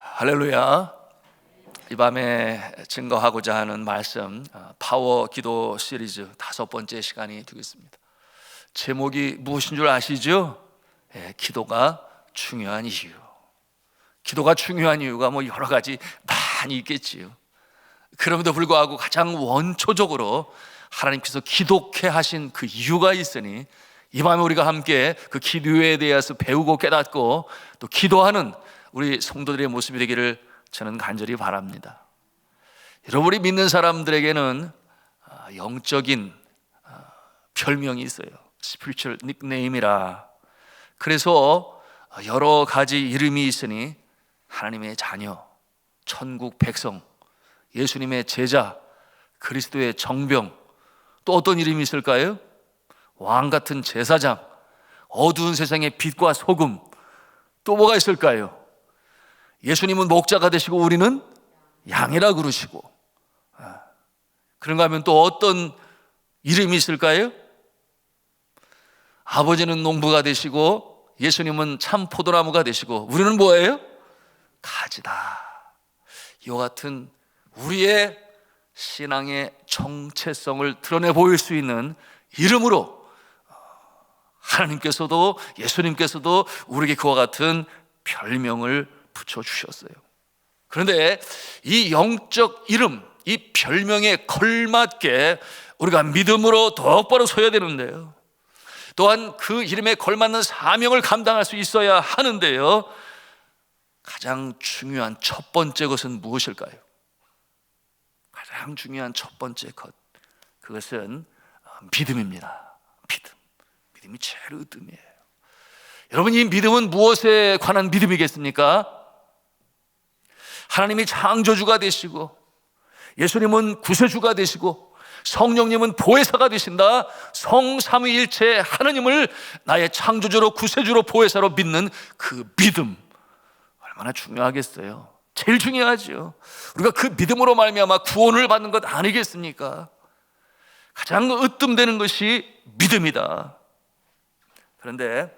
할렐루야. 이 밤에 증거하고자 하는 말씀, 파워 기도 시리즈 5번째 시간이 되겠습니다. 제목이 무엇인 줄 아시죠? 기도가 중요한 이유. 기도가 중요한 이유가 여러 가지 많이 있겠지요. 그럼에도 불구하고 가장 원초적으로 하나님께서 기독해 하신 그 이유가 있으니 이 밤에 우리가 함께 그 기도에 대해서 배우고 깨닫고 또 기도하는 우리 성도들의 모습이 되기를 저는 간절히 바랍니다. 여러분이 믿는 사람들에게는 영적인 별명이 있어요. 스피리추얼 닉네임이라. 그래서 여러 가지 이름이 있으니 하나님의 자녀, 천국 백성, 예수님의 제자, 그리스도의 정병, 또 어떤 이름이 있을까요? 왕 같은 제사장, 어두운 세상의 빛과 소금, 또 뭐가 있을까요? 예수님은 목자가 되시고 우리는 양이라 그러시고, 그런가 하면 또 어떤 이름이 있을까요? 아버지는 농부가 되시고 예수님은 참 포도나무가 되시고 우리는 뭐예요? 가지다. 이와 같은 우리의 신앙의 정체성을 드러내 보일 수 있는 이름으로 하나님께서도 예수님께서도 우리에게 그와 같은 별명을 붙여주셨어요. 그런데 이 영적 이름, 이 별명에 걸맞게 우리가 믿음으로 더욱바로 서야 되는데요, 또한 그 이름에 걸맞는 사명을 감당할 수 있어야 하는데요, 가장 중요한 첫 번째 것은 무엇일까요? 가장 중요한 첫 번째 것, 그것은 믿음입니다. 믿음이 제일 으뜸이에요. 여러분, 이 믿음은 무엇에 관한 믿음이겠습니까? 하나님이 창조주가 되시고 예수님은 구세주가 되시고 성령님은 보혜사가 되신다. 성삼위일체 하나님을 나의 창조주로 구세주로 보혜사로 믿는 그 믿음, 얼마나 중요하겠어요. 제일 중요하죠. 우리가 그 믿음으로 말미암아 구원을 받는 것 아니겠습니까? 가장 으뜸되는 것이 믿음이다. 그런데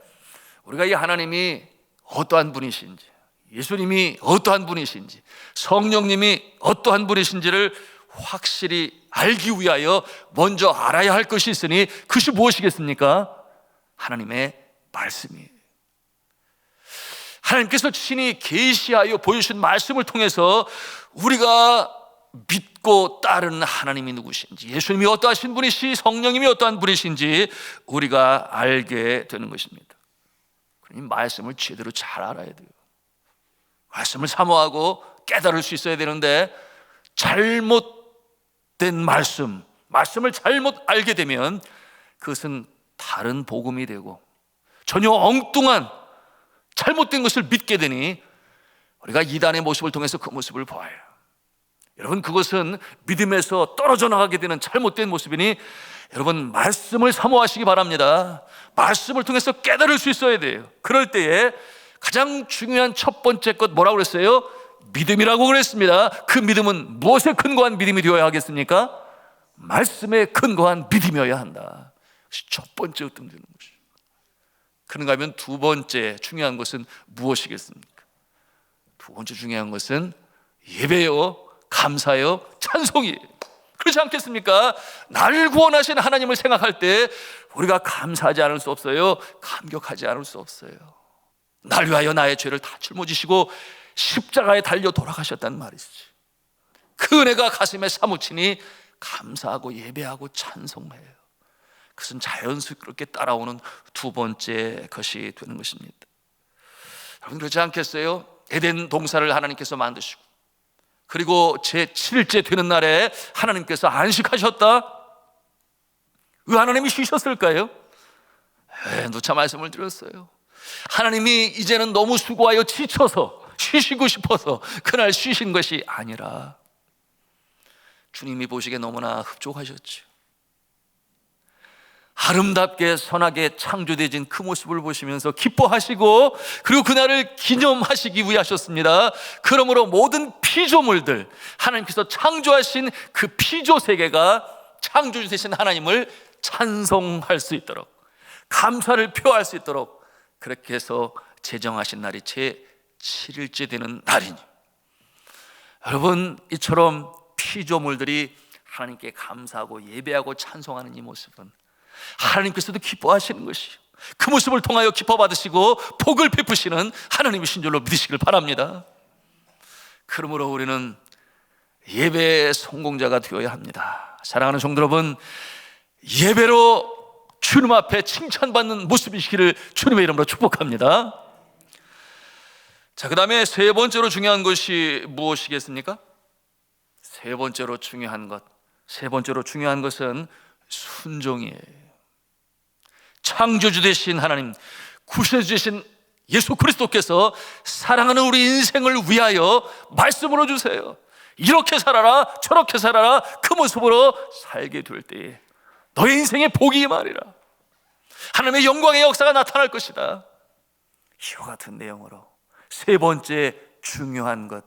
우리가 이 하나님이 어떠한 분이신지, 예수님이 어떠한 분이신지, 성령님이 어떠한 분이신지를 확실히 알기 위하여 먼저 알아야 할 것이 있으니 그것이 무엇이겠습니까? 하나님의 말씀이에요. 하나님께서 친히 계시하여 보여주신 말씀을 통해서 우리가 믿고 따르는 하나님이 누구신지, 예수님이 어떠하신 분이시, 성령님이 어떠한 분이신지 우리가 알게 되는 것입니다. 이 말씀을 제대로 잘 알아야 돼요. 말씀을 사모하고 깨달을 수 있어야 되는데 잘못된 말씀을 잘못 알게 되면 그것은 다른 복음이 되고 전혀 엉뚱한 잘못된 것을 믿게 되니 우리가 이단의 모습을 통해서 그 모습을 보아요. 여러분, 그것은 믿음에서 떨어져 나가게 되는 잘못된 모습이니 여러분, 말씀을 사모하시기 바랍니다. 말씀을 통해서 깨달을 수 있어야 돼요. 그럴 때에 가장 중요한 첫 번째 것 뭐라고 그랬어요? 믿음이라고 그랬습니다. 그 믿음은 무엇에 근거한 믿음이 되어야 하겠습니까? 말씀에 근거한 믿음이어야 한다. 그것이 첫 번째 으뜸되는 것이죠. 그런가 하면 두 번째 중요한 것은 무엇이겠습니까? 두 번째 중요한 것은 예배요, 감사요, 찬송이에요. 그렇지 않겠습니까? 나를 구원하신 하나님을 생각할 때 우리가 감사하지 않을 수 없어요. 감격하지 않을 수 없어요. 날 위하여 나의 죄를 다 짊어지시고 십자가에 달려 돌아가셨다는 말이지. 그 은혜가 가슴에 사무치니 감사하고 예배하고 찬송해요. 그것은 자연스럽게 따라오는 두 번째 것이 되는 것입니다. 여러분, 그렇지 않겠어요? 에덴 동산을 하나님께서 만드시고 그리고 제7일째 되는 날에 하나님께서 안식하셨다. 왜 하나님이 쉬셨을까요? 누차 말씀을 드렸어요. 하나님이 이제는 너무 수고하여 지쳐서 쉬시고 싶어서 그날 쉬신 것이 아니라 주님이 보시기에 너무나 흡족하셨죠. 아름답게 선하게 창조되어진 그 모습을 보시면서 기뻐하시고 그리고 그날을 기념하시기 위해 하셨습니다. 그러므로 모든 피조물들, 하나님께서 창조하신 그 피조 세계가 창조주 되신 하나님을 찬송할 수 있도록, 감사를 표할 수 있도록 그렇게 해서 제정하신 날이 제7일째 되는 날이니, 여러분, 이처럼 피조물들이 하나님께 감사하고 예배하고 찬송하는 이 모습은 하나님께서도 기뻐하시는 것이요, 그 모습을 통하여 기뻐 받으시고 복을 베푸시는 하나님이신 줄로 믿으시길 바랍니다. 그러므로 우리는 예배의 성공자가 되어야 합니다. 사랑하는 성도 여러분, 예배로 주님 앞에 칭찬받는 모습이시기를 주님의 이름으로 축복합니다. 자, 그 다음에 세 번째로 중요한 것이 무엇이겠습니까? 세 번째로 중요한 것은 순종이에요. 창조주 되신 하나님, 구세주 되신 예수 그리스도께서 사랑하는 우리 인생을 위하여 말씀으로 주세요. 이렇게 살아라, 저렇게 살아라. 그 모습으로 살게 될 때에 너의 인생에 복이 임하리라. 하나님의 영광의 역사가 나타날 것이다. 이와 같은 내용으로 세 번째 중요한 것,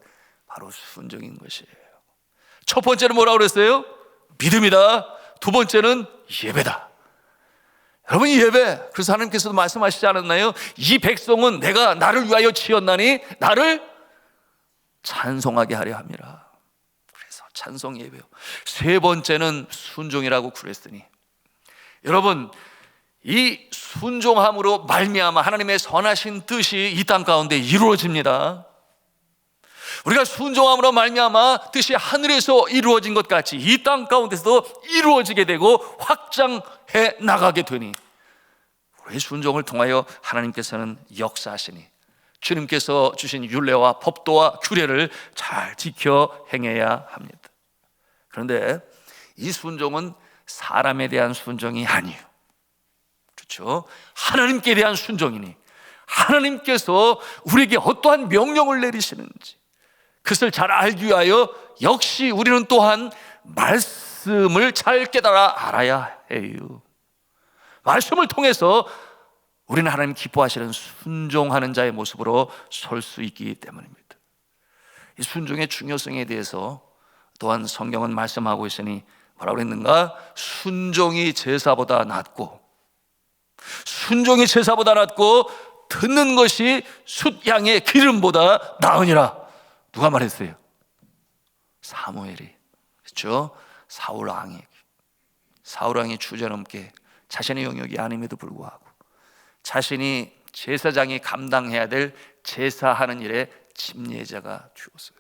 바로 순종인 것이에요. 첫 번째는 뭐라고 그랬어요? 믿음이다. 두 번째는 예배다. 여러분, 예배, 그래서 하나님께서도 말씀하시지 않았나요? 이 백성은 내가 나를 위하여 지었나니 나를 찬송하게 하려 함이라. 그래서 찬송 예배요. 세 번째는 순종이라고 그랬으니, 여러분, 이 순종함으로 말미암아 하나님의 선하신 뜻이 이 땅 가운데 이루어집니다. 우리가 순종함으로 말미암아 뜻이 하늘에서 이루어진 것 같이 이 땅 가운데서도 이루어지게 되고 확장해 나가게 되니, 우리의 순종을 통하여 하나님께서는 역사하시니 주님께서 주신 율례와 법도와 규례를 잘 지켜 행해야 합니다. 그런데 이 순종은 사람에 대한 순종이 아니에요. 그렇죠? 하나님께 대한 순종이니, 하나님께서 우리에게 어떠한 명령을 내리시는지 그것을 잘 알기 위하여 역시 우리는 또한 말씀을 잘 깨달아 알아야 해요. 말씀을 통해서 우리는 하나님 기뻐하시는 순종하는 자의 모습으로 설 수 있기 때문입니다. 이 순종의 중요성에 대해서 또한 성경은 말씀하고 있으니 뭐라고 그랬는가? 순종이 제사보다 낫고, 순종이 제사보다 낫고 듣는 것이 숫양의 기름보다 나으니라. 누가 말했어요? 사무엘이. 그렇죠? 사울 왕이 주저넘게 자신의 영역이 아님에도 불구하고 자신이 제사장이 감당해야 될 제사하는 일에 침례자가 되었어요.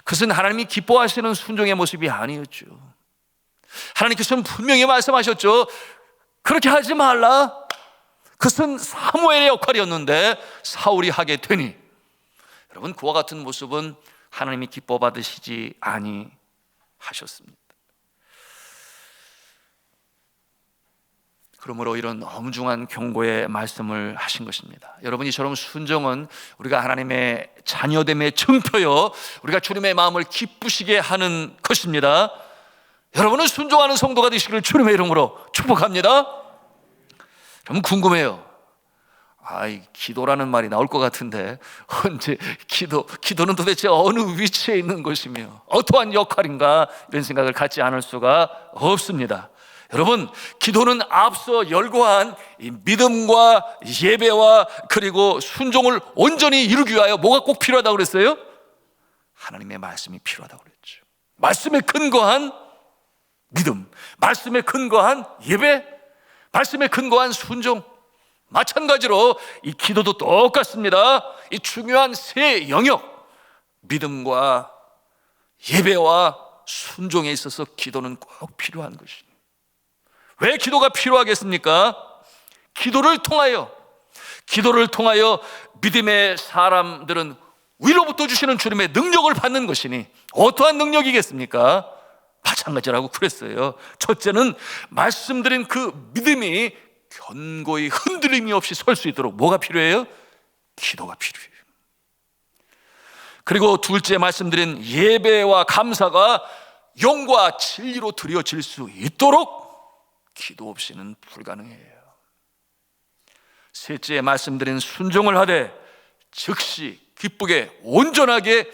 그것은 하나님이 기뻐하시는 순종의 모습이 아니었죠. 하나님께서는 분명히 말씀하셨죠. 그렇게 하지 말라. 그것은 사무엘의 역할이었는데 사울이 하게 되니, 여러분, 그와 같은 모습은 하나님이 기뻐 받으시지 아니하셨습니다. 그러므로 이런 엄중한 경고의 말씀을 하신 것입니다. 여러분, 이처럼 순종은 우리가 하나님의 자녀됨의 증표요, 우리가 주님의 마음을 기쁘시게 하는 것입니다. 여러분은 순종하는 성도가 되시기를 주님의 이름으로 축복합니다. 그럼 궁금해요. 기도라는 말이 나올 것 같은데 언제 기도는 도대체 어느 위치에 있는 것이며 어떠한 역할인가, 이런 생각을 갖지 않을 수가 없습니다. 여러분, 기도는 앞서 열거한 이 믿음과 예배와 그리고 순종을 온전히 이루기 위하여 뭐가 꼭 필요하다고 그랬어요? 하나님의 말씀이 필요하다고 그랬죠. 말씀에 근거한 믿음, 말씀에 근거한 예배, 말씀에 근거한 순종. 마찬가지로 이 기도도 똑같습니다. 이 중요한 세 영역, 믿음과 예배와 순종에 있어서 기도는 꼭 필요한 것입니다. 왜 기도가 필요하겠습니까? 기도를 통하여 믿음의 사람들은 위로부터 주시는 주님의 능력을 받는 것이니, 어떠한 능력이겠습니까? 마찬가지라고 그랬어요. 첫째는 말씀드린 그 믿음이 견고히 흔들림이 없이 설 수 있도록 뭐가 필요해요? 기도가 필요해요. 그리고 둘째 말씀드린 예배와 감사가 영과 진리로 드려질 수 있도록 기도 없이는 불가능해요. 셋째 말씀드린 순종을 하되 즉시 기쁘게 온전하게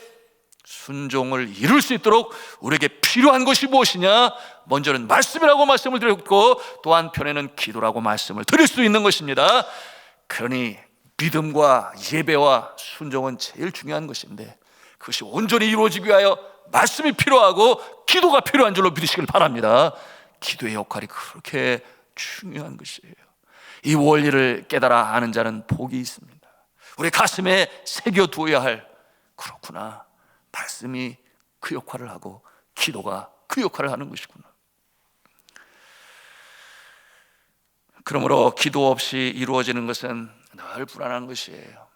순종을 이룰 수 있도록 우리에게 필요한 것이 무엇이냐? 먼저는 말씀이라고 말씀을 드렸고, 또 한편에는 기도라고 말씀을 드릴 수 있는 것입니다. 그러니 믿음과 예배와 순종은 제일 중요한 것인데, 그것이 온전히 이루어지기 위하여 말씀이 필요하고 기도가 필요한 줄로 믿으시길 바랍니다. 기도의 역할이 그렇게 중요한 것이에요. 이 원리를 깨달아 아는 자는 복이 있습니다. 우리 가슴에 새겨두어야 할, 그렇구나, 말씀이 그 역할을 하고 기도가 그 역할을 하는 것이구나. 그러므로 기도 없이 이루어지는 것은 늘 불안한 것이에요.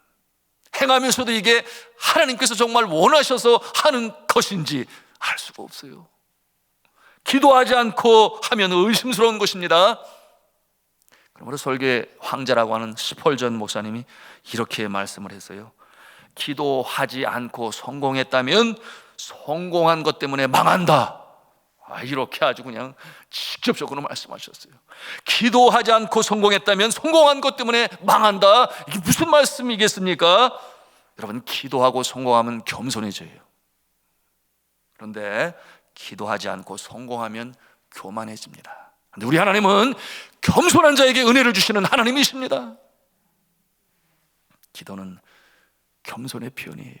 행하면서도 이게 하나님께서 정말 원하셔서 하는 것인지 알 수가 없어요. 기도하지 않고 하면 의심스러운 것입니다. 그러므로 설계 황자라고 하는 스펄전 목사님이 이렇게 말씀을 했어요. 기도하지 않고 성공했다면 성공한 것 때문에 망한다. 이렇게 아주 그냥 직접적으로 말씀하셨어요. 기도하지 않고 성공했다면 성공한 것 때문에 망한다. 이게 무슨 말씀이겠습니까? 여러분, 기도하고 성공하면 겸손해져요. 그런데 기도하지 않고 성공하면 교만해집니다. 그런데 우리 하나님은 겸손한 자에게 은혜를 주시는 하나님이십니다. 기도는 겸손의 표현이에요.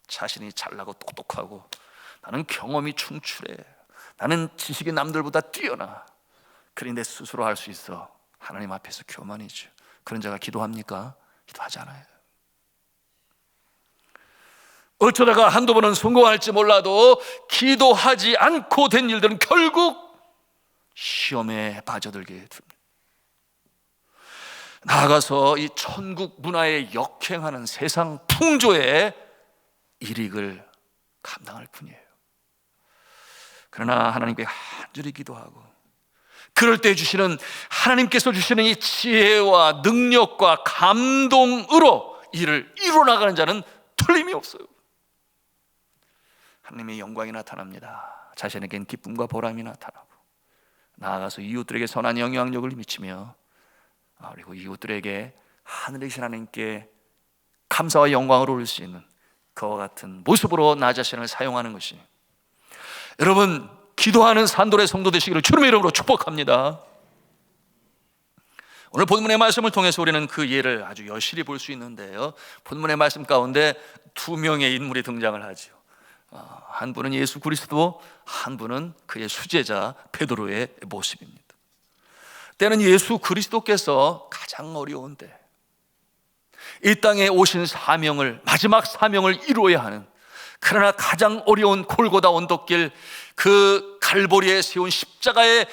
자신이 잘나고 똑똑하고, 나는 경험이 충출해, 나는 지식이 남들보다 뛰어나, 그러니 내 스스로 할 수 있어. 하나님 앞에서 교만이죠. 그런 자가 기도합니까? 기도하지 않아요. 어쩌다가 한두 번은 성공할지 몰라도 기도하지 않고 된 일들은 결국 시험에 빠져들게 됩니다. 나아가서 이 천국 문화에 역행하는 세상 풍조의 일익을 감당할 뿐이에요. 그러나 하나님께 간절히 기도하고, 그럴 때 주시는, 하나님께서 주시는 이 지혜와 능력과 감동으로 이를 이루어나가는 자는 틀림이 없어요. 하나님의 영광이 나타납니다. 자신에겐 기쁨과 보람이 나타나고, 나아가서 이웃들에게 선한 영향력을 미치며, 그리고 이웃들에게 하늘이신 하나님께 감사와 영광을 올릴 수 있는 그와 같은 모습으로 나 자신을 사용하는 것이, 여러분, 기도하는 산돌의 성도 되시기를 주님의 이름으로 축복합니다. 오늘 본문의 말씀을 통해서 우리는 그 예를 아주 여실히 볼 수 있는데요, 본문의 말씀 가운데 두 명의 인물이 등장을 하죠. 한 분은 예수 그리스도, 한 분은 그의 수제자 베드로의 모습입니다. 때는 예수 그리스도께서 가장 어려운 때, 이 땅에 오신 사명을, 마지막 사명을 이루어야 하는, 그러나 가장 어려운 골고다 언덕길, 그 갈보리에 세운 십자가에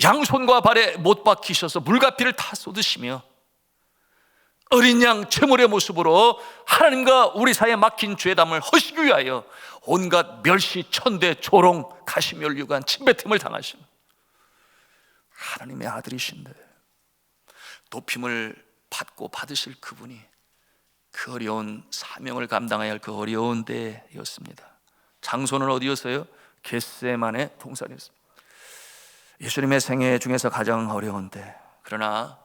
양손과 발에 못 박히셔서 물가피를 다 쏟으시며 어린 양 제물의 모습으로 하나님과 우리 사이에 막힌 죄담을 허시기 위하여 온갖 멸시, 천대, 조롱, 가시멸류관, 침뱉음을 당하신 하나님의 아들이신데, 높임을 받고 받으실 그분이 그 어려운 사명을 감당해야 할 그 어려운 때였습니다. 장소는 어디였어요? 겟세마네 동산이었습니다. 예수님의 생애 중에서 가장 어려운 때, 그러나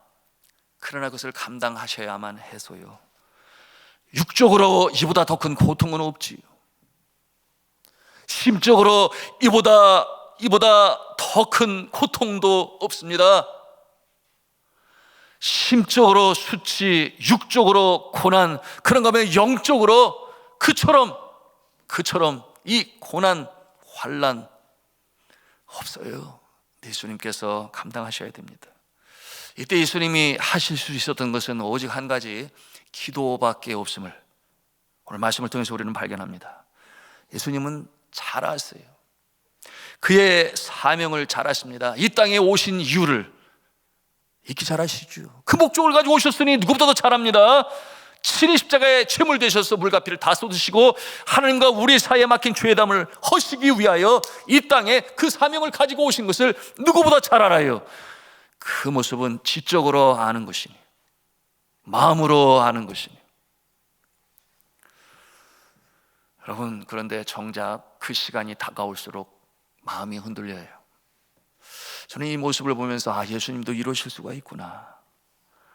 그것을 감당하셔야만 해서요, 육적으로 이보다 더 큰 고통은 없지요. 심적으로 이보다 더 큰 고통도 없습니다. 심적으로 수치, 육적으로 고난, 그런가 하면 영적으로 그처럼 이 고난, 환난 없어요. 예수님께서 감당하셔야 됩니다. 이때 예수님이 하실 수 있었던 것은 오직 한 가지, 기도밖에 없음을 오늘 말씀을 통해서 우리는 발견합니다. 예수님은 잘 아세요. 그의 사명을 잘 아십니다. 이 땅에 오신 이유를 익히 잘 아시죠. 그 목적을 가지고 오셨으니 누구보다도 잘 압니다. 친히 십자가에 제물 되셔서 물가피를 다 쏟으시고 하나님과 우리 사이에 막힌 죄담을 허시기 위하여 이 땅에 그 사명을 가지고 오신 것을 누구보다 잘 알아요. 그 모습은 지적으로 아는 것이니, 마음으로 아는 것이니. 여러분, 그런데 정작 그 시간이 다가올수록 마음이 흔들려요. 저는 이 모습을 보면서 예수님도 이러실 수가 있구나.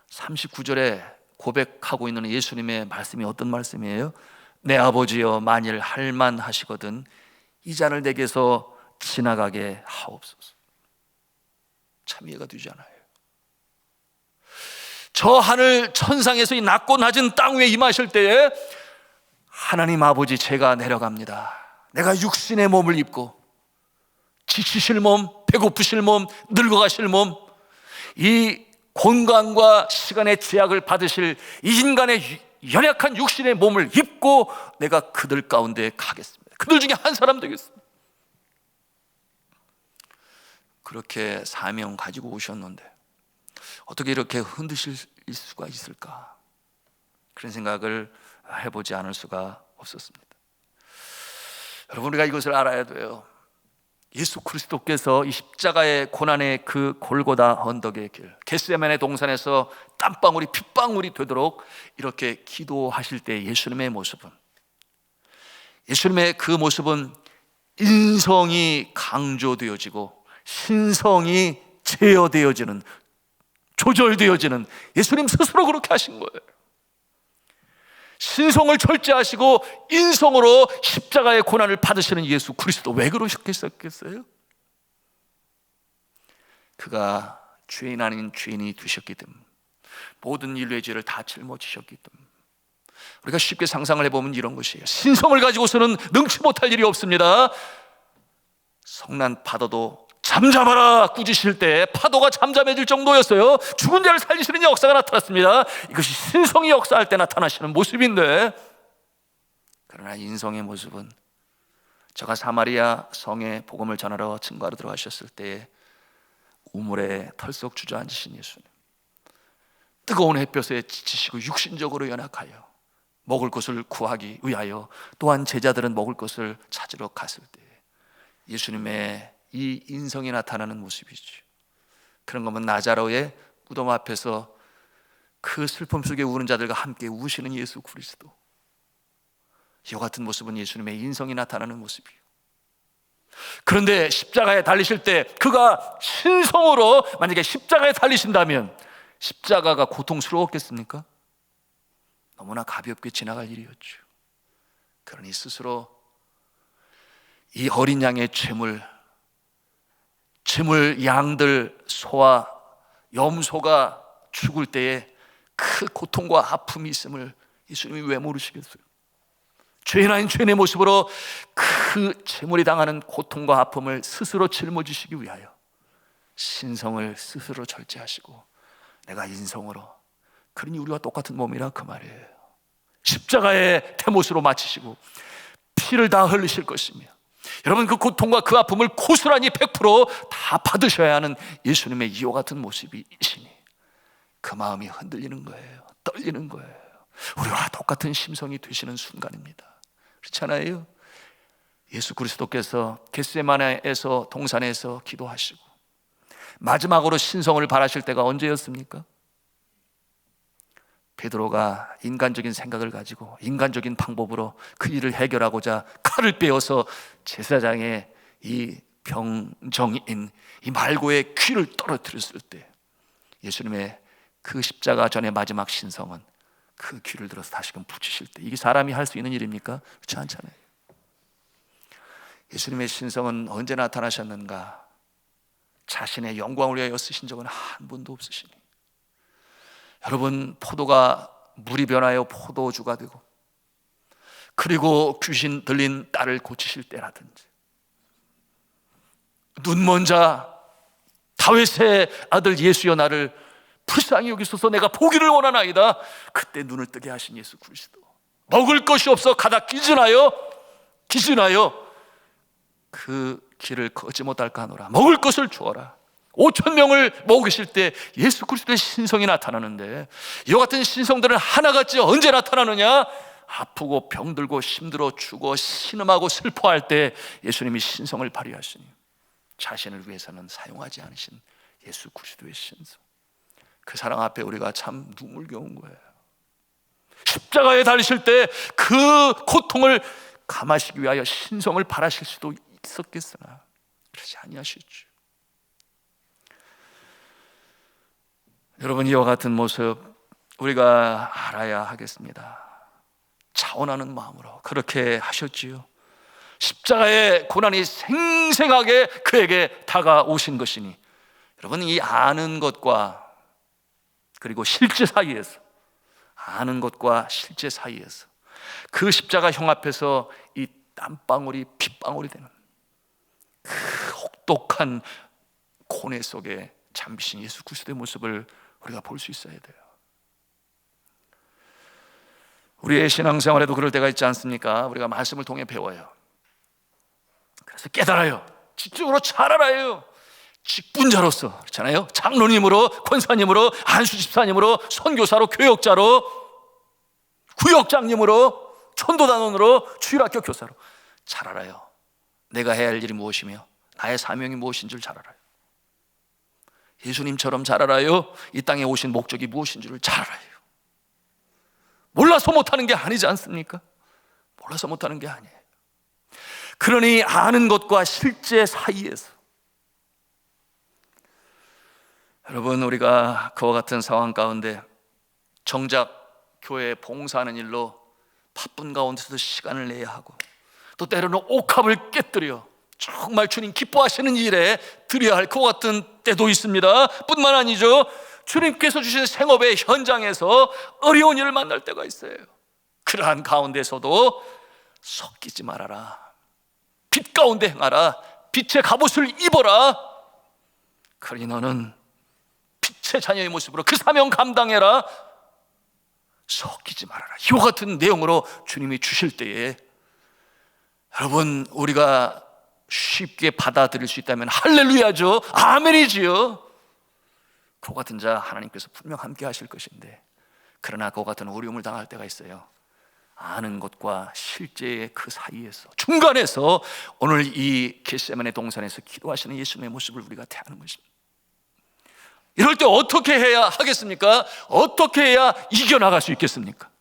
39절에 고백하고 있는 예수님의 말씀이 어떤 말씀이에요? 내 아버지여, 만일 할만하시거든 이 잔을 내게서 지나가게 하옵소서. 참 이해가 되지 않아요. 저 하늘 천상에서 이 낮고 낮은 땅 위에 임하실 때에 하나님 아버지, 제가 내려갑니다. 내가 육신의 몸을 입고 지치실 몸, 배고프실 몸, 늙어가실 몸, 이 공간과 시간의 제약을 받으실 이 인간의 연약한 육신의 몸을 입고 내가 그들 가운데 가겠습니다. 그들 중에 한 사람 되겠습니다. 그렇게 사명 가지고 오셨는데 어떻게 이렇게 흔드실 수가 있을까? 그런 생각을 해보지 않을 수가 없었습니다. 여러분, 우리가 이것을 알아야 돼요. 예수 그리스도께서 이 십자가의 고난의 그 골고다 언덕의 길, 겟세마네 동산에서 땀방울이 핏방울이 되도록 이렇게 기도하실 때 예수님의 그 모습은 인성이 강조되어지고 신성이 제어되어지는, 조절되어지는, 예수님 스스로 그렇게 하신 거예요. 신성을 절제하시고 인성으로 십자가의 고난을 받으시는 예수 그리스도, 왜 그러셨겠어요? 그가 죄인 아닌 죄인이 되셨기 때문에, 모든 인류의 죄를 다 짊어지셨기 때문에. 우리가 쉽게 상상을 해보면 이런 것이에요. 신성을 가지고서는 능치 못할 일이 없습니다. 성난 파도도 잠잠하라 꾸짖으실 때 파도가 잠잠해질 정도였어요. 죽은 자를 살리시는 역사가 나타났습니다. 이것이 신성이 역사할 때 나타나시는 모습인데, 그러나 인성의 모습은, 저가 사마리아 성에 복음을 전하러 증거하러 들어가셨을 때 우물에 털썩 주저앉으신 예수님, 뜨거운 햇볕에 지치시고 육신적으로 연약하여 먹을 것을 구하기 위하여, 또한 제자들은 먹을 것을 찾으러 갔을 때 예수님의 이 인성이 나타나는 모습이죠. 그런 거면 나자로의 무덤 앞에서 그 슬픔 속에 우는 자들과 함께 우시는 예수 그리스도, 이와 같은 모습은 예수님의 인성이 나타나는 모습이에요. 그런데 십자가에 달리실 때 그가 신성으로 만약에 십자가에 달리신다면 십자가가 고통스러웠겠습니까? 너무나 가볍게 지나갈 일이었죠. 그러니 스스로 이 어린 양의 제물 양들, 소와 염소가 죽을 때에 그 고통과 아픔이 있음을 예수님이 왜 모르시겠어요? 죄인 아닌 죄인의 모습으로 그 제물이 당하는 고통과 아픔을 스스로 짊어지시기 위하여 신성을 스스로 절제하시고 내가 인성으로, 그러니 우리와 똑같은 몸이라 그 말이에요. 십자가의 대못으로 마치시고 피를 다 흘리실 것이며, 여러분, 그 고통과 그 아픔을 고스란히 100%다 받으셔야 하는 예수님의 이와 같은 모습이시니 그 마음이 흔들리는 거예요. 떨리는 거예요. 우리와 똑같은 심성이 되시는 순간입니다. 그렇잖아요. 예수 그리스도께서 겟세마네에서 동산에서 기도하시고 마지막으로 신성을 바라실 때가 언제였습니까? 베드로가 인간적인 생각을 가지고 인간적인 방법으로 그 일을 해결하고자 칼을 빼어서 제사장의 이 병정인 이 말고의 귀를 떨어뜨렸을 때 예수님의 그 십자가 전의 마지막 신성은 그 귀를 들어서 다시금 붙이실 때, 이게 사람이 할 수 있는 일입니까? 그렇지 않잖아요. 예수님의 신성은 언제 나타나셨는가? 자신의 영광을 위하여 쓰신 적은 한 번도 없으시니, 여러분, 포도가 물이 변하여 포도주가 되고, 그리고 귀신 들린 딸을 고치실 때라든지, 눈먼 자 다윗의 아들 예수여 나를 불쌍히 여기소서 내가 보기를 원하나이다, 그때 눈을 뜨게 하신 예수 그리스도, 먹을 것이 없어 가다 기진하여 그 길을 걷지 못할까 하노라, 먹을 것을 주어라. 5,000명을 먹이실 때 예수 그리스도의 신성이 나타나는데, 이와 같은 신성들은 하나같이 언제 나타나느냐? 아프고 병들고 힘들어 죽어 신음하고 슬퍼할 때 예수님이 신성을 발휘하시니 자신을 위해서는 사용하지 않으신 예수 그리스도의 신성, 그 사랑 앞에 우리가 참 눈물겨운 거예요. 십자가에 달리실 때 그 고통을 감하시기 위하여 신성을 발하실 수도 있었겠으나 그러지 아니하셨죠. 여러분, 이와 같은 모습 우리가 알아야 하겠습니다. 자원하는 마음으로 그렇게 하셨지요. 십자가의 고난이 생생하게 그에게 다가오신 것이니, 여러분, 이 아는 것과 그리고 실제 사이에서, 아는 것과 실제 사이에서 그 십자가 형 앞에서 이 땀방울이 핏방울이 되는 그 혹독한 고뇌 속에 잠기신 예수 그리스도의 모습을 우리가 볼 수 있어야 돼요. 우리의 신앙생활에도 그럴 때가 있지 않습니까? 우리가 말씀을 통해 배워요. 그래서 깨달아요. 지적으로 잘 알아요. 직분자로서, 그렇잖아요. 장로님으로, 권사님으로, 안수집사님으로, 선교사로, 교역자로, 구역장님으로, 천도단원으로, 주일학교 교사로 잘 알아요. 내가 해야 할 일이 무엇이며 나의 사명이 무엇인 줄 잘 알아요. 예수님처럼 잘 알아요. 이 땅에 오신 목적이 무엇인 줄을 잘 알아요. 몰라서 못하는 게 아니지 않습니까? 몰라서 못하는 게 아니에요. 그러니 아는 것과 실제 사이에서, 여러분, 우리가 그와 같은 상황 가운데 정작 교회에 봉사하는 일로 바쁜 가운데서도 시간을 내야 하고, 또 때로는 옥합을 깨뜨려 정말 주님 기뻐하시는 일에 드려야 할 그와 같은 때도 있습니다. 뿐만 아니죠, 주님께서 주신 생업의 현장에서 어려운 일을 만날 때가 있어요. 그러한 가운데서도 섞이지 말아라, 빛 가운데 행하라, 빛의 갑옷을 입어라. 그러니 너는 빛의 자녀의 모습으로 그 사명 감당해라. 섞이지 말아라. 이와 같은 내용으로 주님이 주실 때에, 여러분, 우리가 쉽게 받아들일 수 있다면 할렐루야죠, 아멘이지요. 그와 같은 자 하나님께서 분명 함께 하실 것인데, 그러나 그와 같은 어려움을 당할 때가 있어요. 아는 것과 실제의 그 사이에서, 중간에서 오늘 이 겟세마네 동산에서 기도하시는 예수님의 모습을 우리가 대하는 것입니다. 이럴 때 어떻게 해야 하겠습니까? 어떻게 해야 이겨나갈 수 있겠습니까?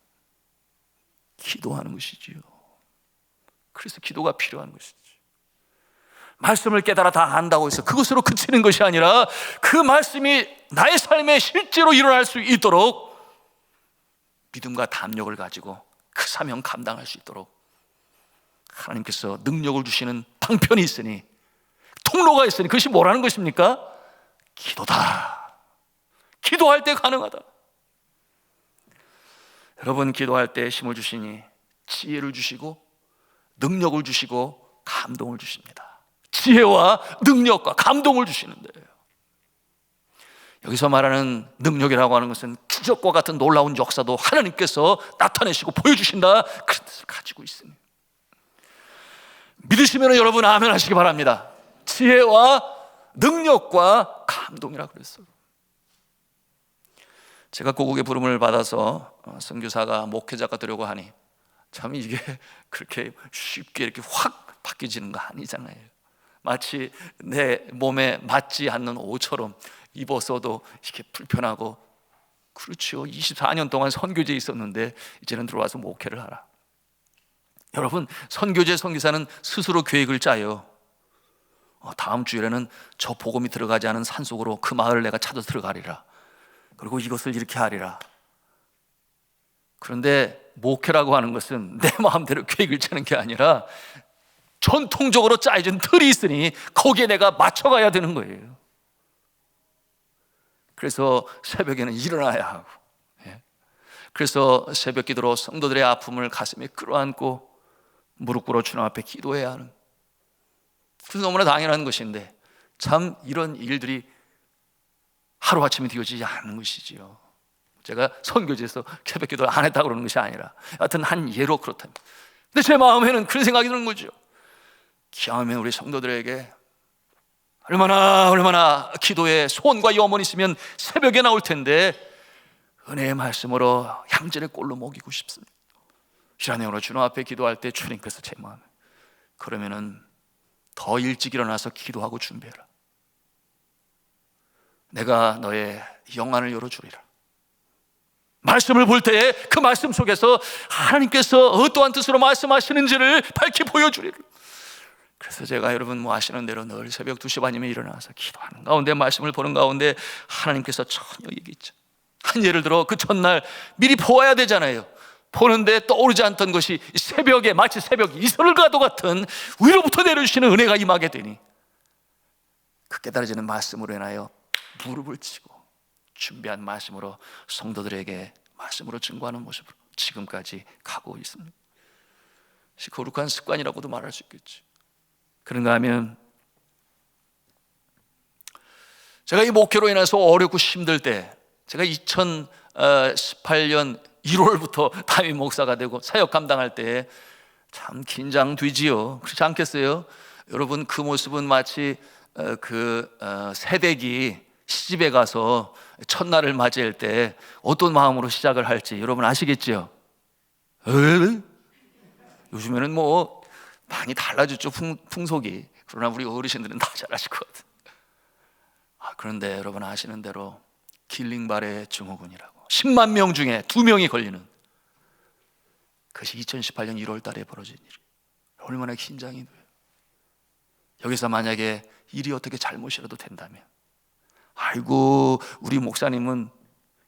기도하는 것이지요. 그래서 기도가 필요한 것이죠. 말씀을 깨달아 다 안다고 해서 그것으로 그치는 것이 아니라 그 말씀이 나의 삶에 실제로 일어날 수 있도록 믿음과 담력을 가지고 그 사명 감당할 수 있도록 하나님께서 능력을 주시는 방편이 있으니, 통로가 있으니, 그것이 뭐라는 것입니까? 기도다. 기도할 때 가능하다. 여러분, 기도할 때 힘을 주시니 지혜를 주시고 능력을 주시고 감동을 주십니다. 지혜와 능력과 감동을 주시는데요. 여기서 말하는 능력이라고 하는 것은 기적과 같은 놀라운 역사도 하나님께서 나타내시고 보여주신다, 그런 뜻을 가지고 있습니다. 믿으시면 여러분 아멘 하시기 바랍니다. 지혜와 능력과 감동이라 그랬어요. 제가 고국의 부름을 받아서 선교사가 목회자가 되려고 하니 참 이게 그렇게 쉽게 이렇게 확 바뀌어지는 거 아니잖아요. 마치 내 몸에 맞지 않는 옷처럼 입어서도 이렇게 불편하고, 그렇죠. 24년 동안 선교제에 있었는데 이제는 들어와서 목회를 하라. 여러분, 선교제 선교사는 스스로 계획을 짜요. 다음 주일에는 저 복음이 들어가지 않은 산속으로 그 마을을 내가 찾아 들어가리라. 그리고 이것을 이렇게 하리라. 그런데 목회라고 하는 것은 내 마음대로 계획을 짜는 게 아니라 전통적으로 짜여진 틀이 있으니 거기에 내가 맞춰가야 되는 거예요. 그래서 새벽에는 일어나야 하고, 그래서 새벽 기도로 성도들의 아픔을 가슴에 끌어안고 무릎 꿇어 주님 앞에 기도해야 하는, 그래서 너무나 당연한 것인데 참 이런 일들이 하루아침에 되어지지 않는 것이지요. 제가 선교지에서 새벽 기도를 안 했다고 그러는 것이 아니라 하여튼 한 예로 그렇답니다. 근데 제 마음에는 그런 생각이 드는 거죠. 기왕이면 우리 성도들에게 얼마나 기도에 소원과 염원이 있으면 새벽에 나올 텐데 은혜의 말씀으로 양질의 꼴로 먹이고 싶습니다. 시간으로 주님 앞에 기도할 때 주님께서 제 마음에, 그러면은 더 일찍 일어나서 기도하고 준비해라. 내가 너의 영안을 열어주리라. 말씀을 볼 때에 그 말씀 속에서 하나님께서 어떠한 뜻으로 말씀하시는지를 밝히 보여주리라. 그래서 제가 여러분 아시는 대로 늘 새벽 2시 반이면 일어나서 기도하는 가운데, 말씀을 보는 가운데 하나님께서 전혀 얘기했죠. 한 예를 들어 그 첫날 미리 보아야 되잖아요. 보는데 떠오르지 않던 것이 새벽에 마치 새벽 이슬과도 같은 위로부터 내려주시는 은혜가 임하게 되니 그 깨달아지는 말씀으로 인하여 무릎을 치고 준비한 말씀으로 성도들에게 말씀으로 증거하는 모습으로 지금까지 가고 있습니다. 거룩한 습관이라고도 말할 수 있겠지. 그런가 하면 제가 이 목회로 인해서 어렵고 힘들 때, 제가 2018년 1월부터 담임 목사가 되고 사역 감당할 때 참 긴장되지요. 그렇지 않겠어요? 여러분, 그 모습은 마치 새댁이 시집에 가서 첫날을 맞이할 때 어떤 마음으로 시작을 할지 여러분 아시겠지요? 요즘에는 뭐 많이 달라졌죠, 풍속이. 그러나 우리 어르신들은 다 잘 아실 것 같아요. 그런데 여러분 아시는 대로 길링발의 증후군이라고 10만 명 중에 2명이 걸리는 그것이 2018년 1월 달에 벌어진 일이에요. 얼마나 긴장이 돼요. 여기서 만약에 일이 어떻게 잘못이라도 된다면, 아이고 우리 목사님은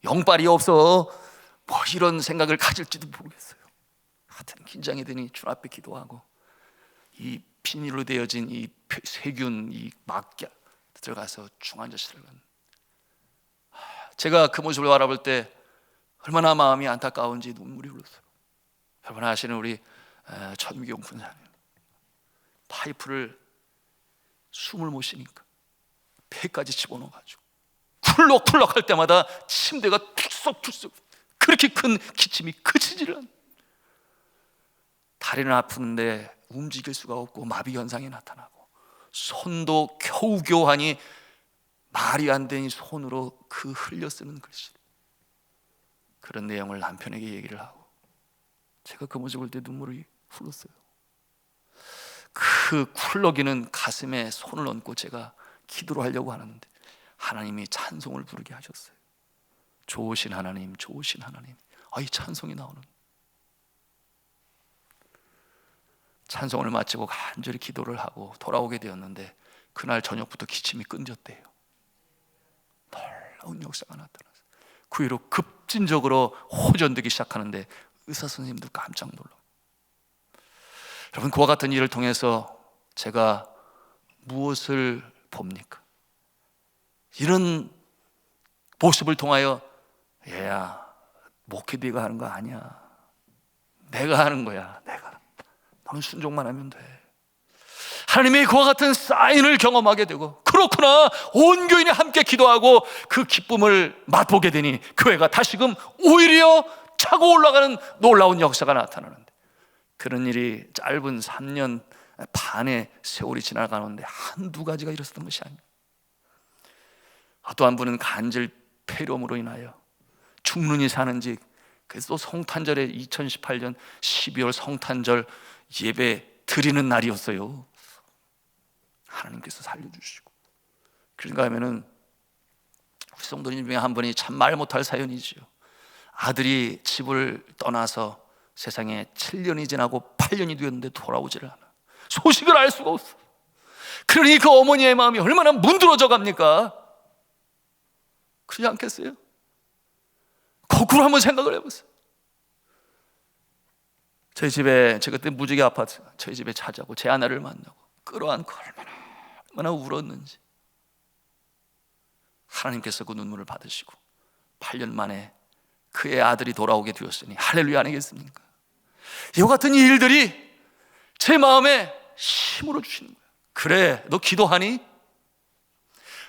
영빨이 없어, 뭐 이런 생각을 가질지도 모르겠어요. 하여튼 긴장이 되니 주 앞에 기도하고 이 비닐로 되어진 이 세균, 이 막야 들어가서 중환자실을 간. 제가 그 모습을 바라볼 때 얼마나 마음이 안타까운지 눈물이 흘렀어요. 여러분 아시는 우리 천미경 군사님, 파이프를 숨을 못 쉬니까 폐까지 집어넣어가지고 쿨럭쿨럭 할 때마다 침대가 툭썩툭썩, 그렇게 큰 기침이 그치지를 않아요. 다리는 아프는데 움직일 수가 없고 마비 현상이 나타나고, 손도 겨우겨우 하니 말이 안 되니 손으로 그 흘려 쓰는 글씨, 그런 내용을 남편에게 얘기를 하고, 제가 그 모습을 볼 때 눈물이 흘렀어요. 그 쿨러기는 가슴에 손을 얹고 제가 기도를 하려고 하는데 하나님이 찬송을 부르게 하셨어요. 좋으신 하나님, 좋으신 하나님. 이 찬송이 나오는, 찬송을 마치고 간절히 기도를 하고 돌아오게 되었는데 그날 저녁부터 기침이 끊겼대요. 놀라운 역사가 나타났어요. 그 이후로 급진적으로 호전되기 시작하는데 의사 선생님들 깜짝 놀라. 여러분, 그와 같은 일을 통해서 제가 무엇을 봅니까? 이런 모습을 통하여, 얘야, 목회 네가 하는 거 아니야, 내가 하는 거야. 너는 순종만 하면 돼. 하나님의 그와 같은 사인을 경험하게 되고, 그렇구나, 온 교인이 함께 기도하고 그 기쁨을 맛보게 되니 교회가 다시금 오히려 차고 올라가는 놀라운 역사가 나타나는데, 그런 일이 짧은 3년 반의 세월이 지나가는데 한두 가지가 일어섰던 것이 아니에요. 또 한 분은 간질 폐렴으로 인하여 죽느니 사는지, 그래서 또 성탄절에 2018년 12월 성탄절 예배 드리는 날이었어요. 하나님께서 살려주시고. 그런가 하면은 우리 성도님 중에 한 분이 참 말 못할 사연이지요. 아들이 집을 떠나서 세상에 7년이 지나고 8년이 되었는데 돌아오지를 않아. 소식을 알 수가 없어. 그러니 그 어머니의 마음이 얼마나 문드러져 갑니까? 그러지 않겠어요? 거꾸로 한번 생각을 해보세요. 저희 집에, 제가 그때 무지개 아파트, 저희 집에 찾아오고 제 아내를 만나고 끌어안고 얼마나 울었는지. 하나님께서 그 눈물을 받으시고 8년 만에 그의 아들이 돌아오게 되었으니 할렐루야 아니겠습니까? 이와 같은 일들이 제 마음에 힘을 주시는 거예요. 그래, 너 기도하니?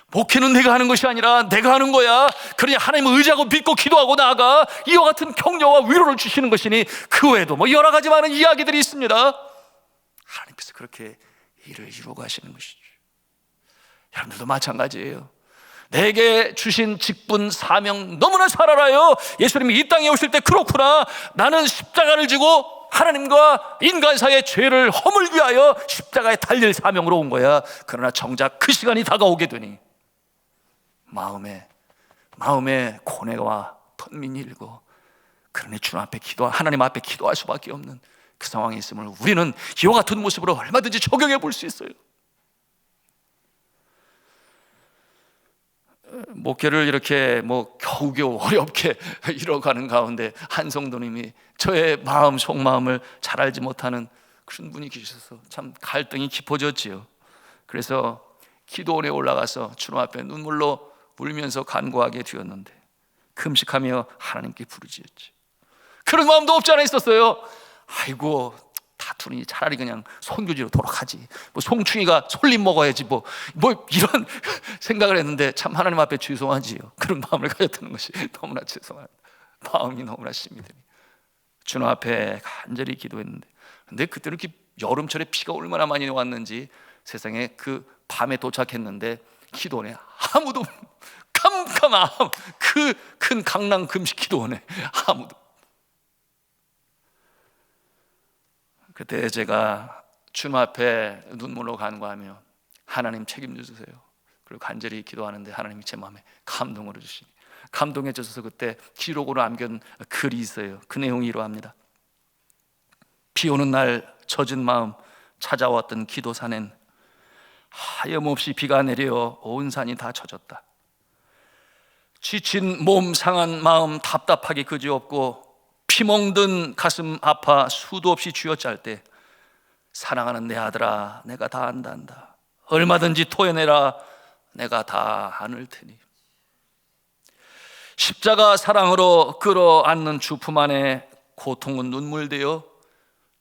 목회는 내가 하는 것이 아니라 내가 하는 거야. 그러니 하나님을 의지하고 믿고 기도하고 나아가. 이와 같은 격려와 위로를 주시는 것이니 그 외에도 뭐 여러 가지 많은 이야기들이 있습니다. 하나님께서 그렇게 일을 이루어 가시는 것이죠. 여러분들도 마찬가지예요. 내게 주신 직분, 사명 너무나 잘 알아요. 예수님이 이 땅에 오실 때, 그렇구나, 나는 십자가를 지고 하나님과 인간 사이의 죄를 허물기 위하여 십자가에 달릴 사명으로 온 거야. 그러나 정작 그 시간이 다가오게 되니 마음에 고뇌와 턴민이 일고, 그러니 주님 앞에 하나님 앞에 기도할 수밖에 없는 그 상황에 있음을 우리는 이와 같은 모습으로 얼마든지 적용해 볼 수 있어요. 목회를 이렇게 겨우겨우 어렵게 이뤄가는 가운데 한 성도님이 저의 마음 속마음을 잘 알지 못하는 그런 분이 계셔서 참 갈등이 깊어졌지요. 그래서 기도원에 올라가서 주님 앞에 눈물로 울면서 간구하게 되었는데 금식하며 하나님께 부르짖었지. 그런 마음도 없지 않아 있었어요. 아이고 다투니 차라리 그냥 손교지로 돌아가지, 뭐 송충이가 솔잎 먹어야지, 뭐 이런 생각을 했는데 참 하나님 앞에 죄송하지요. 그런 마음을 가졌다는 것이 너무나 죄송합니다. 마음이 너무나 심히 드니 주님 앞에 간절히 기도했는데, 근데 그때는 이렇게 여름철에 비가 얼마나 많이 왔는지 세상에 그 밤에 도착했는데 기도원에 아무도, 깜깜함, 그 큰 강남 금식 기도원에 아무도. 그때 제가 주님 앞에 눈물로 간구하며 하나님 책임져 주세요. 그리고 간절히 기도하는데 하나님이 제 마음에 감동을 주시니, 감동해 주셔서 그때 기록으로 남긴 글이 있어요. 그 내용이 이러합니다. 비 오는 날 젖은 마음 찾아왔던 기도산엔 하염없이 비가 내려 온 산이 다 젖었다. 지친 몸 상한 마음 답답하게 그지없고 피멍든 가슴 아파 수도 없이 쥐어짤 때 사랑하는 내 아들아, 내가 다 안단다. 얼마든지 토해내라. 내가 다 안을 테니. 십자가 사랑으로 끌어안는 주품 안에 고통은 눈물되어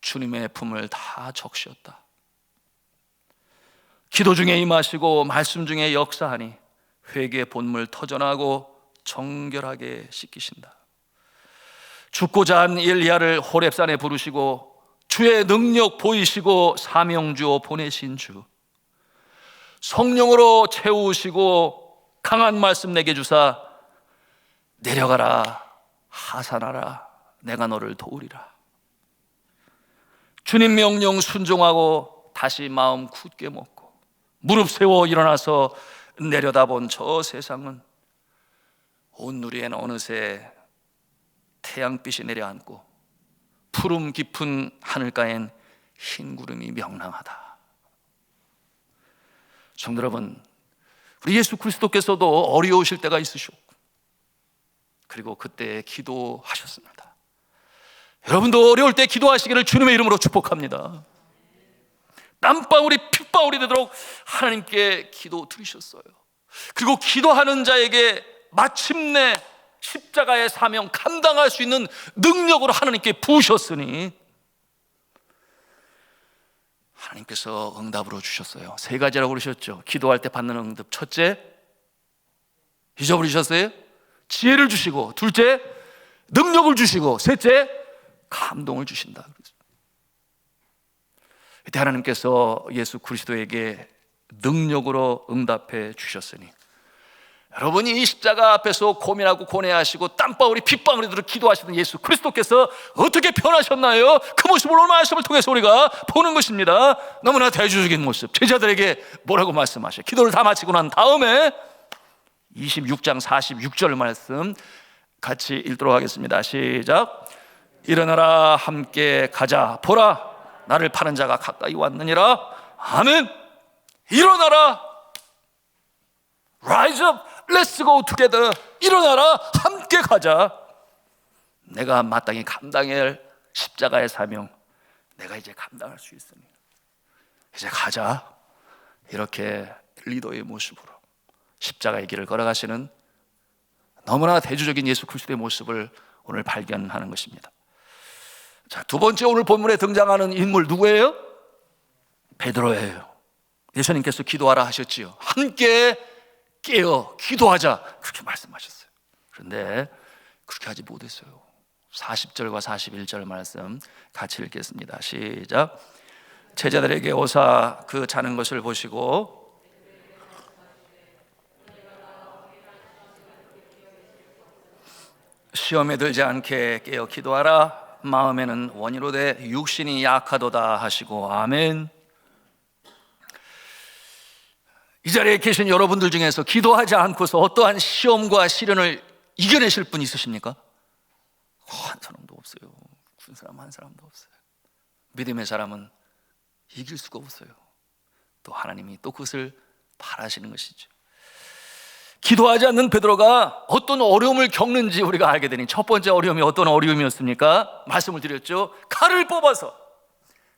주님의 품을 다 적시었다. 기도 중에 임하시고 말씀 중에 역사하니 회개 본물 터전하고 정결하게 씻기신다. 죽고자 한 엘리야를 호렙산에 부르시고 주의 능력 보이시고 사명 주어 보내신 주, 성령으로 채우시고 강한 말씀 내게 주사 내려가라 하산하라 내가 너를 도우리라. 주님 명령 순종하고 다시 마음 굳게 먹고 무릎 세워 일어나서 내려다본 저 세상은 온 누리에는 어느새 태양빛이 내려앉고 푸름 깊은 하늘가엔 흰 구름이 명랑하다. 성도 여러분, 우리 예수 그리스도께서도 어려우실 때가 있으셨고 그리고 그때 기도하셨습니다. 여러분도 어려울 때 기도하시기를 주님의 이름으로 축복합니다. 땀방울이 핏방울이 되도록 하나님께 기도 드리셨어요. 그리고 기도하는 자에게 마침내 십자가의 사명 감당할 수 있는 능력으로 하나님께 부으셨으니 하나님께서 응답으로 주셨어요. 세 가지라고 그러셨죠. 기도할 때 받는 응답. 첫째, 잊어버리셨어요? 지혜를 주시고, 둘째, 능력을 주시고, 셋째, 감동을 주신다. 이때 하나님께서 예수 그리스도에게 능력으로 응답해 주셨으니 여러분이 이 십자가 앞에서 고민하고 고뇌하시고 땀방울이 핏방울이 들어 기도하시던 예수 그리스도께서 어떻게 변하셨나요? 그 모습을 오늘 말씀을 통해서 우리가 보는 것입니다. 너무나 대조적인 모습. 제자들에게 뭐라고 말씀하셔요? 기도를 다 마치고 난 다음에 26장 46절 말씀 같이 읽도록 하겠습니다. 시작. 일어나라 함께 가자. 보라 나를 파는 자가 가까이 왔느니라. 아멘. 일어나라. Rise up. Let's go together. 일어나라. 함께 가자. 내가 마땅히 감당해야 할 십자가의 사명 내가 이제 감당할 수 있으니 이제 가자. 이렇게 리더의 모습으로 십자가의 길을 걸어가시는 너무나 대조적인 예수 그리스도의 모습을 오늘 발견하는 것입니다. 자, 두 번째 오늘 본문에 등장하는 인물 누구예요? 베드로예요. 예수님께서 기도하라 하셨지요. 함께 깨어 기도하자 그렇게 말씀하셨어요. 그런데 그렇게 하지 못했어요. 40절과 41절 말씀 같이 읽겠습니다. 시작. 제자들에게 오사 그 자는 것을 보시고 시험에 들지 않게 깨어 기도하라. 마음에는 원이로되 육신이 약하도다 하시고 아멘. 이 자리에 계신 여러분들 중에서 기도하지 않고서 어떠한 시험과 시련을 이겨내실 분 있으십니까? 한 사람도 없어요. 군 사람 한 사람도 없어요. 믿음의 사람은 이길 수가 없어요. 또 하나님이 또 그것을 바라시는 것이죠. 기도하지 않는 베드로가 어떤 어려움을 겪는지 우리가 알게 되니, 첫 번째 어려움이 어떤 어려움이었습니까? 말씀을 드렸죠. 칼을 뽑아서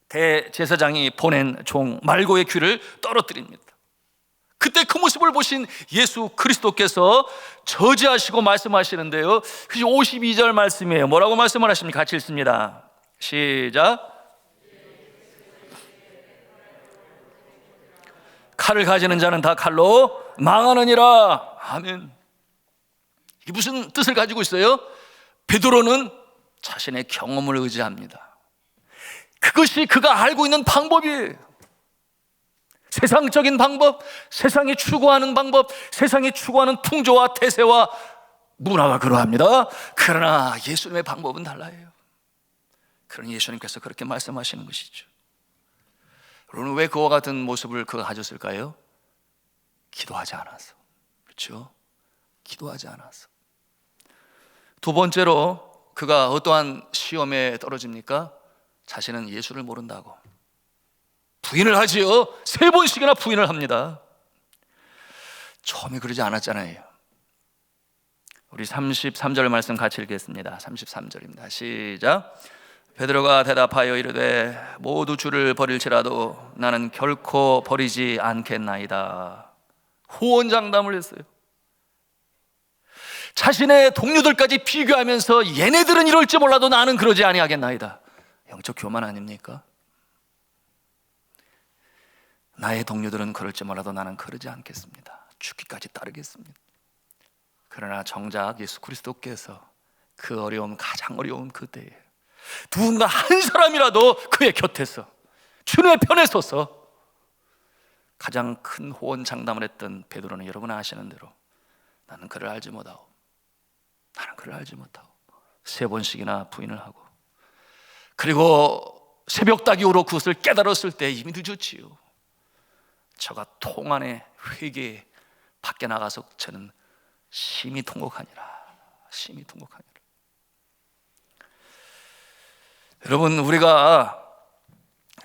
대제사장이 보낸 종 말고의 귀를 떨어뜨립니다. 그때 그 모습을 보신 예수 그리스도께서 저지하시고 말씀하시는데요, 52절 말씀이에요. 뭐라고 말씀을 하십니까? 같이 읽습니다. 시작. 칼을 가지는 자는 다 칼로 망하느니라. 아멘. 이게 무슨 뜻을 가지고 있어요? 베드로는 자신의 경험을 의지합니다. 그것이 그가 알고 있는 방법이에요. 세상적인 방법, 세상이 추구하는 방법, 세상이 추구하는 풍조와 태세와 문화가 그러합니다. 그러나 예수님의 방법은 달라요. 그러니 예수님께서 그렇게 말씀하시는 것이죠. 여러분, 왜 그와 같은 모습을 그가 가졌을까요? 기도하지 않아서. 그렇죠? 기도하지 않아서. 두 번째로 그가 어떠한 시험에 떨어집니까? 자신은 예수를 모른다고 부인을 하지요. 3번씩이나 부인을 합니다. 처음에 그러지 않았잖아요. 우리 33절 말씀 같이 읽겠습니다. 33절입니다. 시작. 베드로가 대답하여 이르되 모두 주를 버릴지라도 나는 결코 버리지 않겠나이다. 호언장담을 했어요. 자신의 동료들까지 비교하면서 얘네들은 이럴지 몰라도 나는 그러지 아니하겠나이다. 영적 교만 아닙니까? 나의 동료들은 그럴지 몰라도 나는 그러지 않겠습니다. 죽기까지 따르겠습니다. 그러나 정작 예수 그리스도께서 그 어려움, 가장 어려운 그때에 누군가 한 사람이라도 그의 곁에서 주님의 편에 서서 가장 큰 호언장담을 했던 베드로는 여러분 아시는 대로 나는 그를 알지 못하오, 나는 그를 알지 못하오 3번씩이나 부인을 하고, 그리고 새벽닭 이후로 그것을 깨달았을 때 이미 늦었지요. 저가 통안의 회개에 밖에 나가서 저는 심히 통곡하니라, 심히 통곡하니라. 여러분, 우리가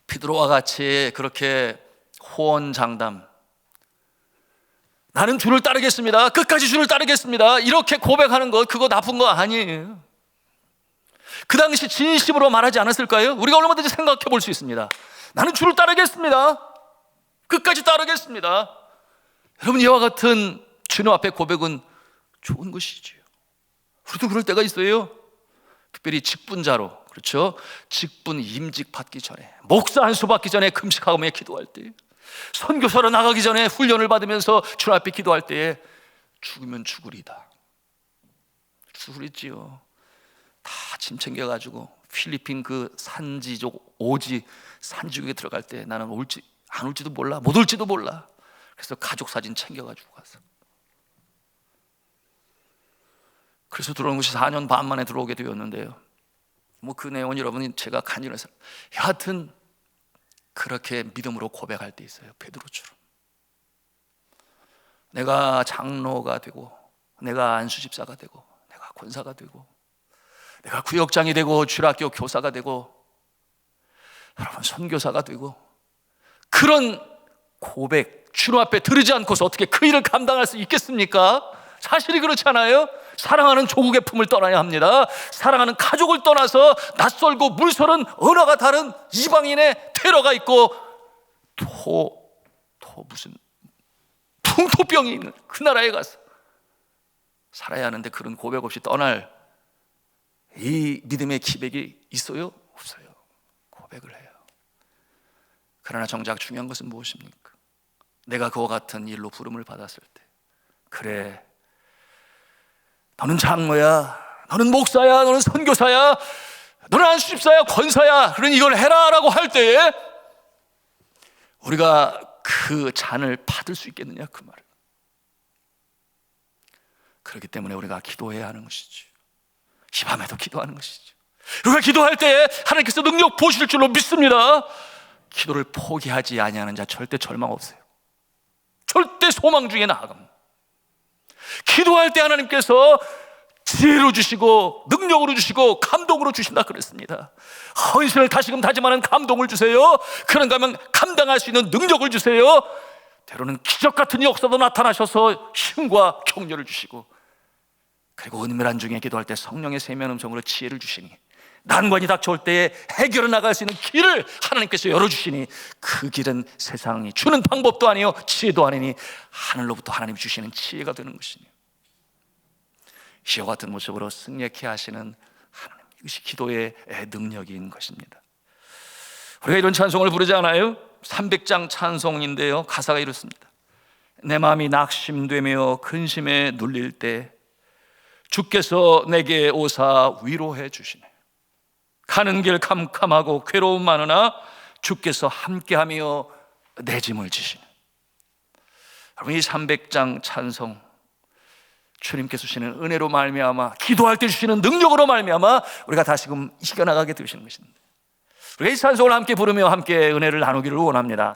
베드로와 같이 그렇게 호언장담, 나는 주를 따르겠습니다, 끝까지 주를 따르겠습니다, 이렇게 고백하는 것, 그거 나쁜 거 아니에요. 그 당시 진심으로 말하지 않았을까요? 우리가 얼마든지 생각해 볼 수 있습니다. 나는 주를 따르겠습니다, 끝까지 따르겠습니다. 여러분, 이와 같은 주님 앞에 고백은 좋은 것이지요. 우리도 그럴 때가 있어요. 특별히 직분자로, 그렇죠? 직분 임직 받기 전에, 목사 한 수 받기 전에 금식하며 기도할 때, 선교사로 나가기 전에 훈련을 받으면서 주님 앞에 기도할 때에 죽으면 죽으리다, 죽으리지요. 다 짐 챙겨가지고 필리핀 그 산지족 오지 산지국에 들어갈 때 나는 올지 안 올지도 몰라, 못 올지도 몰라. 그래서 가족 사진 챙겨가지고 가서, 그래서 들어온 것이 4년 반 만에 들어오게 되었는데요, 뭐 그 내용은 여러분이 제가 간증해서, 여하튼 그렇게 믿음으로 고백할 때 있어요. 베드로처럼 내가 장로가 되고, 내가 안수집사가 되고, 내가 권사가 되고, 내가 구역장이 되고, 주일학교 교사가 되고, 여러분 선교사가 되고, 그런 고백 주님 앞에 들으지 않고서 어떻게 그 일을 감당할 수 있겠습니까? 사실이 그렇잖아요. 사랑하는 조국의 품을 떠나야 합니다. 사랑하는 가족을 떠나서 낯설고 물서른 언어가 다른 이방인의 테러가 있고 무슨 풍토병이 있는 그 나라에 가서 살아야 하는데, 그런 고백 없이 떠날 이 믿음의 기백이 있어요? 없어요. 고백을 해요. 그러나 정작 중요한 것은 무엇입니까? 내가 그와 같은 일로 부름을 받았을 때, 그래, 너는 장로야, 너는 목사야, 너는 선교사야, 너는 안수집사야, 권사야, 그러니 이걸 해라 라고 할 때에 우리가 그 잔을 받을 수 있겠느냐, 그 말을. 그렇기 때문에 우리가 기도해야 하는 것이죠. 이 밤에도 기도하는 것이죠. 우리가 기도할 때에 하나님께서 능력 보실 줄로 믿습니다. 기도를 포기하지 아니하는 자 절대 절망 없어요. 절대 소망 중에 나아갑니다. 기도할 때 하나님께서 지혜로 주시고 능력으로 주시고 감동으로 주신다 그랬습니다. 헌신을 다시금 다짐하는 감동을 주세요. 그런가 하면 감당할 수 있는 능력을 주세요. 때로는 기적 같은 역사도 나타나셔서 힘과 격려를 주시고, 그리고 은밀한 중에 기도할 때 성령의 세미한 음성으로 지혜를 주시니, 난관이 닥쳐올 때에 해결해 나갈 수 있는 길을 하나님께서 열어주시니, 그 길은 세상이 주는 방법도 아니요 지혜도 아니니 하늘로부터 하나님이 주시는 지혜가 되는 것이니, 이와 같은 모습으로 승리케 하시는 하나님, 이것이 기도의 능력인 것입니다. 우리가 이런 찬송을 부르지 않아요? 300장 찬송인데요, 가사가 이렇습니다. 내 마음이 낙심되며 근심에 눌릴 때 주께서 내게 오사 위로해 주시네. 가는 길 캄캄하고 괴로움 많으나 주께서 함께하며 내 짐을 지시네. 여러분, 이 300장 찬송, 주님께서 주시는 은혜로 말미암아, 기도할 때 주시는 능력으로 말미암아 우리가 다시금 이겨나가게 되시는 것입니다. 우리가 이 찬송을 함께 부르며 함께 은혜를 나누기를 원합니다.